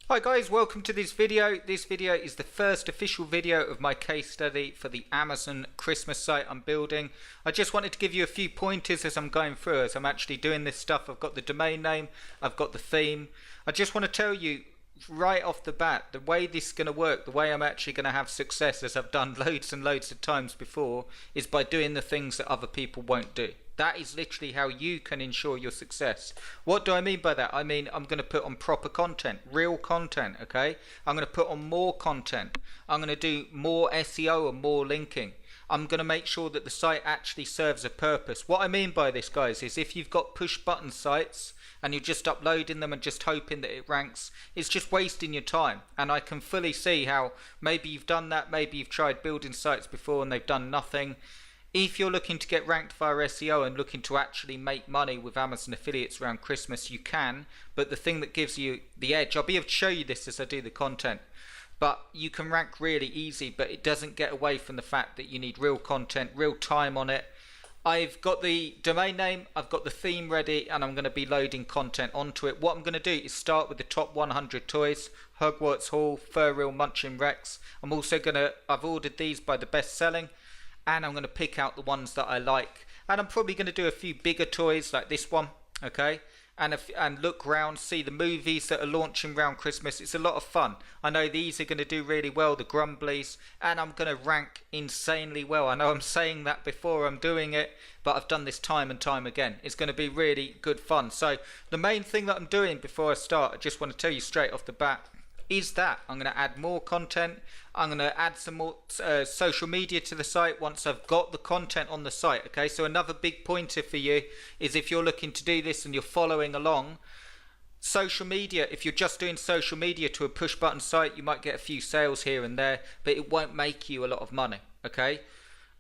Hi guys, welcome to this video. This video is the first official video of my case study for the Amazon Christmas site I'm building. I just wanted to give you a few pointers as I'm going through, as I'm actually doing this stuff. I've got the domain name, I've got the theme. I just want to tell you right off the bat, the way this is going to work, the way I'm actually going to have success, as I've done loads and loads of times before, is by doing the things that other people won't do. That is literally how you can ensure your success. What do I mean by that? I mean, I'm going to put on proper content, real content, okay? I'm going to put on more content. I'm going to do more SEO and more linking. I'm going to make sure that the site actually serves a purpose. What I mean by this, guys, is if you've got push button sites and you're just uploading them and just hoping that it ranks, it's just wasting your time. And I can fully see how maybe you've done that, maybe you've tried building sites before and they've done nothing. If you're looking to get ranked via SEO and looking to actually make money with Amazon affiliates around Christmas, you can. But the thing that gives you the edge, I'll be able to show you this as I do the content, but you can rank really easy, but it doesn't get away from the fact that you need real content, real time on it. I've got the domain name, I've got the theme ready, and I'm going to be loading content onto it. What I'm going to do is start with the top 100 toys, Hogwarts Hall, Fur Real, Munchkin Rex. I'm also going to, I've ordered these by the best selling, and I'm going to pick out the ones that I like. And I'm probably going to do a few bigger toys like this one, okay? And look around, see the movies that are launching around Christmas. It's a lot of fun. I know these are going to do really well, the Grumblies, and I'm going to rank insanely well. I know I'm saying that before I'm doing it, but I've done this time and time again. It's going to be really good fun. So the main thing that I'm doing before I start, I just want to tell you straight off the bat, is that I'm going to add more content. I'm going to add some more social media to the site once I've got the content on the site. Okay, so another big pointer for you is if you're looking to do this and you're following along, social media, if you're just doing social media to a push button site, you might get a few sales here and there, but it won't make you a lot of money. Okay,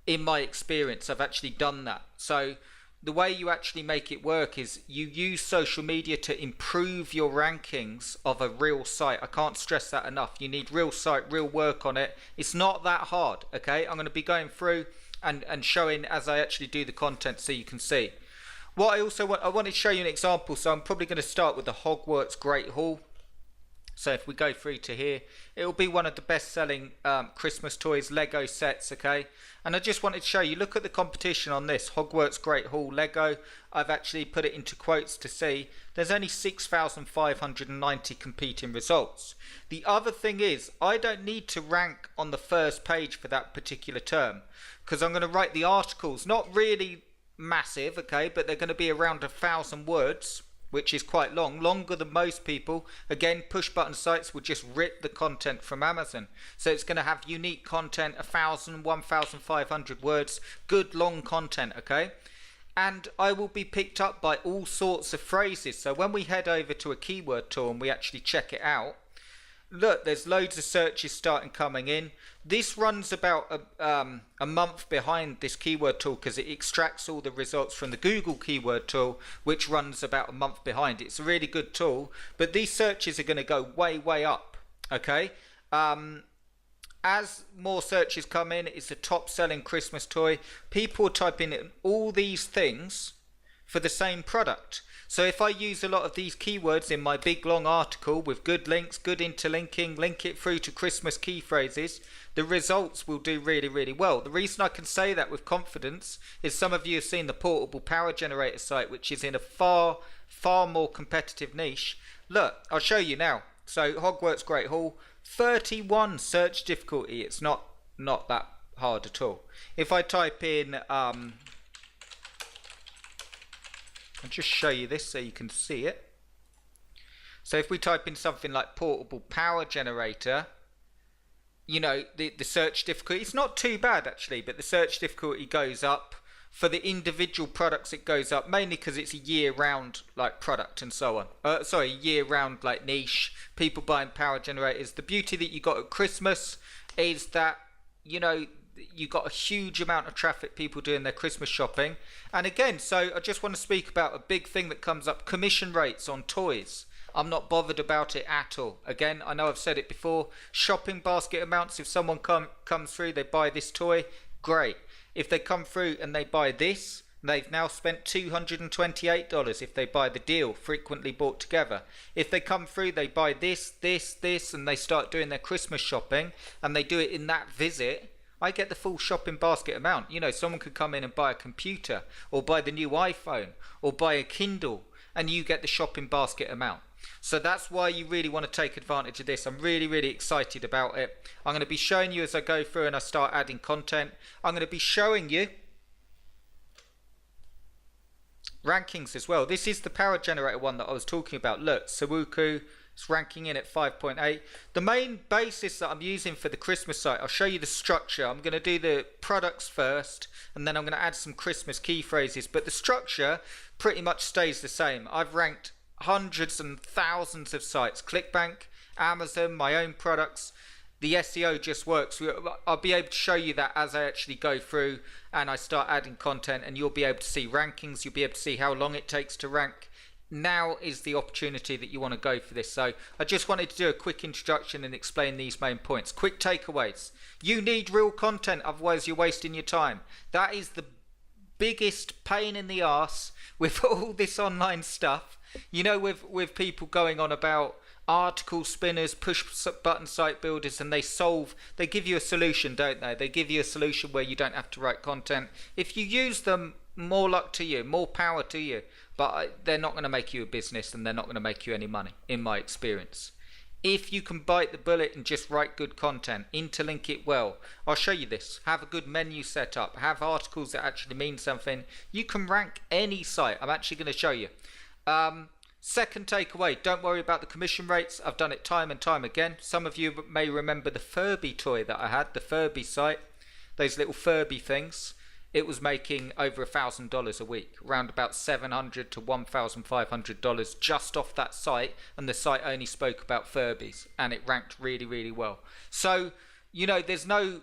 in my experience, I've actually done that. So the way you actually make it work is you use social media to improve your rankings of a real site. I can't stress that enough. You need real site, real work on it. It's not that hard, okay? I'm going to be going through and showing as I actually do the content so you can see. What I also want, I wanted to show you an example, so I'm probably going to start with the Hogwarts Great Hall. So if we go through to here, it will be one of the best selling Christmas toys, Lego sets, okay? And I just wanted to show you, look at the competition on this, Hogwarts Great Hall Lego. I've actually put it into quotes to see. There's only 6,590 competing results. The other thing is, I don't need to rank on the first page for that particular term, because I'm going to write the articles, not really massive, okay, but they're going to be around 1,000 words, which is quite long, longer than most people. Again, push button sites will just rip the content from Amazon. So it's going to have unique content, 1,000, 1,500 words, good long content, okay? And I will be picked up by all sorts of phrases. So when we head over to a keyword tool and we actually check it out, look, there's loads of searches starting coming in. This runs about a month behind this keyword tool because it extracts all the results from the Google keyword tool, which runs about a month behind. It's a really good tool, but these searches are going to go way, way up, okay? As more searches come in, it's the top selling Christmas toy. People type in all these things for the same product. So if I use a lot of these keywords in my big long article with good links, good interlinking, link it through to Christmas key phrases, the results will do really, really well. The reason I can say that with confidence is some of you have seen the portable power generator site, which is in a far, far more competitive niche. Look, I'll show you now. So Hogwarts Great Hall, 31 search difficulty. It's not that hard at all. If I type in I'll just show you this so you can see it. So if we type in something like portable power generator, you know, the search difficulty, it's not too bad actually, but the search difficulty goes up. For the individual products it goes up, mainly because it's a year-round like product and so on. Sorry, year-round like niche, people buying power generators. The beauty that you got at Christmas is that, you know, you got a huge amount of traffic, people doing their Christmas shopping. And again, so I just want to speak about a big thing that comes up, commission rates on toys. I'm not bothered about it at all. Again, I know I've said it before, shopping basket amounts, if someone comes through, they buy this toy, great. If they come through and they buy this, They've now spent $228 if they buy the deal, frequently bought together. If they come through, they buy this, and they start doing their Christmas shopping, and they do it in that visit, I get the full shopping basket amount. You know, someone could come in and buy a computer, or buy the new iPhone, or buy a Kindle, and you get the shopping basket amount. So that's why you really want to take advantage of this. I'm really, really excited about it. I'm going to be showing you as I go through and I start adding content. I'm going to be showing you rankings as well. This is the power generator one that I was talking about. Look, Sudoku, it's ranking in at 5.8. The main basis that I'm using for the Christmas site, I'll show you the structure. I'm going to do the products first, and then I'm going to add some Christmas key phrases, but the structure pretty much stays the same. I've ranked hundreds and thousands of sites, ClickBank, Amazon, my own products. The SEO just works. I'll be able to show you that as I actually go through and I start adding content, and you'll be able to see rankings. You'll be able to see how long it takes to rank. Now is the opportunity that you want to go for this. So I just wanted to do a quick introduction and explain these main points. Quick takeaways. You need real content, otherwise you're wasting your time. That is the biggest pain in the arse with all this online stuff. You know, with people going on about article spinners, push button site builders, and they give you a solution, don't they? They give you a solution where you don't have to write content. If you use them, more luck to you, more power to you, but they're not going to make you a business, and they're not going to make you any money, in my experience. If you can bite the bullet and just write good content, interlink it well, I'll show you this. Have a good menu set up, have articles that actually mean something. You can rank any site. I'm actually going to show you. Second takeaway, don't worry about the commission rates. I've done it time and time again. Some of you may remember the Furby toy that I had, the Furby site, those little Furby things. It was making over $1,000 a week, around about $700 to $1,500 just off that site, and the site only spoke about Furbies, and it ranked really, really well. So, you know, there's no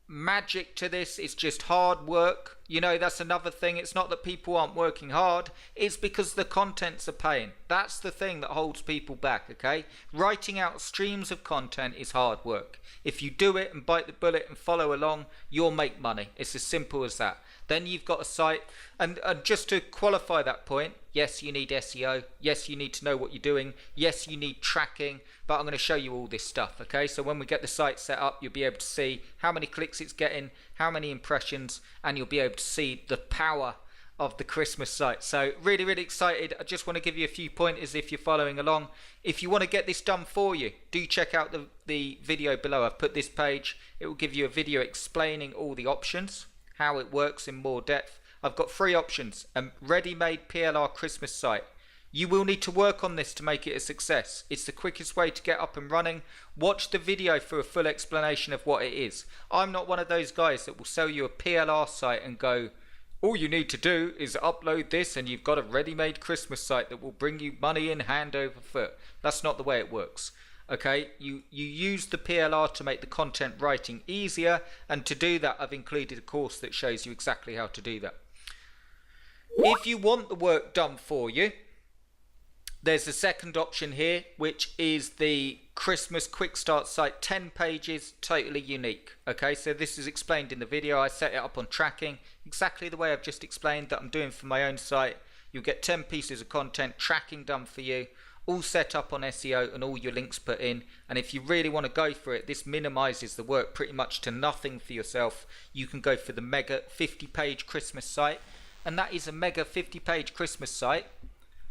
magic to this. It's just hard work. You know, that's another thing. It's not that people aren't working hard, it's because the content's a pain. That's the thing that holds people back, okay? Writing out streams of content is hard work. If you do it and bite the bullet and follow along, you'll make money. It's as simple as that. Then you've got a site, and just to qualify that point, yes, you need SEO, yes, you need to know what you're doing, yes, you need tracking, but I'm going to show you all this stuff, okay? So when we get the site set up, you'll be able to see how many clicks it's getting, how many impressions, and you'll be able to see the power of the Christmas site. So really, really excited. I just want to give you a few pointers if you're following along. If you want to get this done for you, do check out the video below. I've put this page. It will give you a video explaining all the options, how it works in more depth. I've got 3 options. A ready-made PLR Christmas site. You will need to work on this to make it a success. It's the quickest way to get up and running. Watch the video for a full explanation of what it is. I'm not one of those guys that will sell you a PLR site and go, all you need to do is upload this and you've got a ready-made Christmas site that will bring you money in hand over foot. That's not the way it works. Okay, you use the PLR to make the content writing easier, and to do that I've included a course that shows you exactly how to do that. If you want the work done for you, there's the second option here, which is the Christmas quick start site, 10 pages, totally unique. Okay, so this is explained in the video. I set it up on tracking, exactly the way I've just explained that I'm doing for my own site. You'll get 10 pieces of content, tracking done for you, all set up on SEO and all your links put in. And if you really want to go for it, this minimizes the work pretty much to nothing for yourself. You can go for the mega 50-page Christmas site, and that is a mega 50-page Christmas site.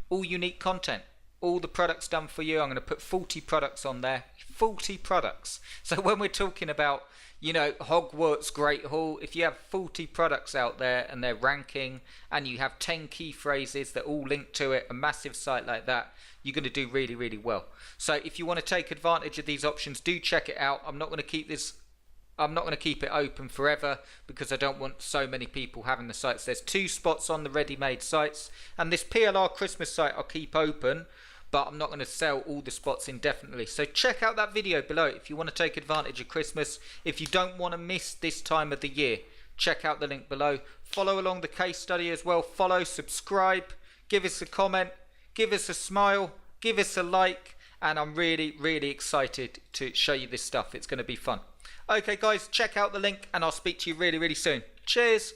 All unique content, all the products done for you. I'm going to put 40 products on there, 40 products. So when we're talking about, you know, Hogwarts Great Hall, if you have 40 products out there and they're ranking, and you have 10 key phrases that all link to it, a massive site like that, you're going to do really, really well. So if you want to take advantage of these options, do check it out. I'm not going to keep it open forever because I don't want so many people having the sites. There's 2 spots on the ready-made sites, and this PLR Christmas site I'll keep open, but I'm not going to sell all the spots indefinitely. So check out that video below if you want to take advantage of Christmas. If you don't want to miss this time of the year, check out the link below. Follow along the case study as well. Follow, subscribe, give us a comment, give us a smile, give us a like, and I'm really, really excited to show you this stuff. It's going to be fun. Okay guys, check out the link and I'll speak to you really, really soon. Cheers!